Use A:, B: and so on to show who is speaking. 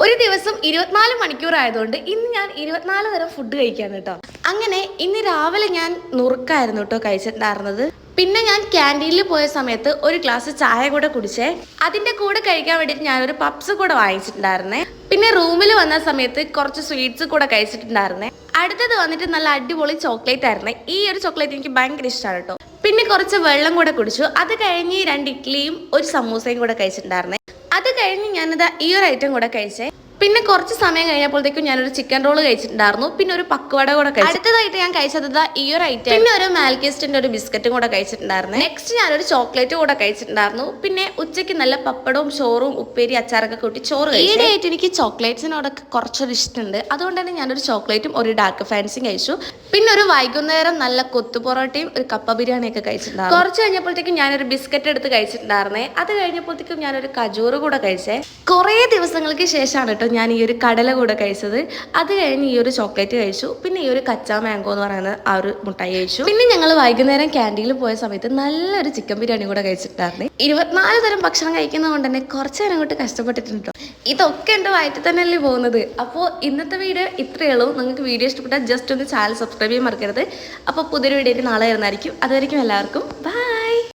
A: ഒരു ദിവസം 24 മണിക്കൂറായതുകൊണ്ട് ഇന്ന് ഞാൻ 24 തരം ഫുഡ് കഴിക്കാണ് കേട്ടോ. അങ്ങനെ ഇന്ന് രാവിലെ ഞാൻ നുറുക്കായിരുന്നു കേട്ടോ കഴിച്ചിട്ടുണ്ടായിരുന്നത്. പിന്നെ ഞാൻ ക്യാൻറ്റീനിൽ പോയ സമയത്ത് ഒരു ഗ്ലാസ് ചായ കൂടെ കുടിച്ചേ. അതിൻ്റെ കൂടെ കഴിക്കാൻ വേണ്ടിയിട്ട് ഞാനൊരു പപ്സ് കൂടെ വാങ്ങിച്ചിട്ടുണ്ടായിരുന്നേ. പിന്നെ റൂമിൽ വന്ന സമയത്ത് കുറച്ച് സ്വീറ്റ്സ് കൂടെ കഴിച്ചിട്ടുണ്ടായിരുന്നേ. അടുത്തത് വന്നിട്ട് നല്ല അടിപൊളി ചോക്ലേറ്റ് ആയിരുന്നേ. ഈ ഒരു ചോക്ലേറ്റ് എനിക്ക് ഭയങ്കര ഇഷ്ടമാണ് കേട്ടോ. പിന്നെ കുറച്ച് വെള്ളം കൂടെ കുടിച്ചു. അത് കഴിഞ്ഞ് 2 ഇഡ്ഡലിയും ഒരു സമൂസയും കൂടെ കഴിച്ചിട്ടുണ്ടായിരുന്നേ. അത് കഴിഞ്ഞ് ഞാനിത് ഈ ഒരു ഐറ്റം കൂടെ കഴിച്ചേ. പിന്നെ കുറച്ച് സമയം കഴിഞ്ഞപ്പോഴത്തേക്കും ഞാനൊരു ചിക്കൻ റോൾ കഴിച്ചിട്ടുണ്ടായിരുന്നു. പിന്നെ ഒരു പക്വട കൂടെ കഴിച്ചു. അടുത്തതായിട്ട് ഞാൻ കഴിച്ചത് ഈ ഒരു ഐറ്റം. പിന്നെ ഒരു മാൽക്കിസ്റ്റിന്റെ ഒരു ബിസ്ക്കറ്റും കൂടെ കഴിച്ചിട്ടുണ്ടായിരുന്നു. നെക്സ്റ്റ് ഞാനൊരു ചോക്ലേറ്റ് കൂടെ കഴിച്ചിട്ടുണ്ടായിരുന്നു. പിന്നെ ഉച്ചയ്ക്ക് നല്ല പപ്പടവും ചോറും ഉപ്പേരി അച്ചാറൊക്കെ കൂട്ടി ചോറ് കഴിച്ചു. ഈയിടെയായിട്ട് എനിക്ക് ചോക്ലേറ്റ്സിനോടൊക്കെ കുറച്ചൊരു ഇഷ്ടമുണ്ട്. അതുകൊണ്ട് തന്നെ ഞാനൊരു ചോക്ലേറ്റും ഒരു ഡാർക്ക് ഫാൻസിയും കഴിച്ചു. പിന്നെ ഒരു വൈകുന്നേരം നല്ല കൊത്തു പൊറോട്ടയും ഒരു കപ്പ ബിരിയാണിയൊക്കെ കഴിച്ചിട്ടുണ്ടായിരുന്നു. കുറച്ച് കഴിഞ്ഞപ്പോഴത്തേക്കും ഞാനൊരു ബിസ്ക്കറ്റ് എടുത്ത് കഴിച്ചിട്ടുണ്ടായിരുന്നേ. അത് കഴിഞ്ഞപ്പോഴത്തേക്കും ഞാനൊരു കജൂറ് കൂടെ കഴിച്ചേ. കുറേ ദിവസങ്ങൾക്ക് ശേഷമാണ് കേട്ടോ ഞാൻ ഈ ഒരു കടല കൂടെ കഴിച്ചത്. അത് കഴിഞ്ഞ് ഈ ഒരു ചോക്ലേറ്റ് കഴിച്ചു. പിന്നെ ഈ ഒരു കച്ചാ മാംഗോ എന്ന് പറയുന്ന ആ ഒരു മുട്ടായി കഴിച്ചു. പിന്നെ ഞങ്ങൾ വൈകുന്നേരം ക്യാൻറ്റീനിൽ പോയ സമയത്ത് നല്ലൊരു ചിക്കൻ ബിരിയാണി കൂടെ കഴിച്ചിട്ടുണ്ടായിരുന്നു. 24 തരം ഭക്ഷണം കഴിക്കുന്നത് കൊണ്ട് തന്നെ കുറച്ച് നേരം കൊണ്ട് കഷ്ടപ്പെട്ടിട്ടുണ്ട്. ഇതൊക്കെ എൻ്റെ വയറ്റിൽ തന്നെയല്ലേ പോകുന്നത്. അപ്പോൾ ഇന്നത്തെ വീഡിയോ ഇത്രയേ ഉള്ളൂ. നിങ്ങൾക്ക് വീഡിയോ ഇഷ്ടപ്പെട്ടാൽ ജസ്റ്റ് ഒന്ന് ചാനൽ സബ്സ്ക്രൈബ് ചെയ്യാൻ മറക്കരുത്. അപ്പോൾ പുതിയൊരു വീഡിയോയിൽ നാളെ വരുന്നതായിരിക്കും. അതുവരെയും എല്ലാവർക്കും ബൈ.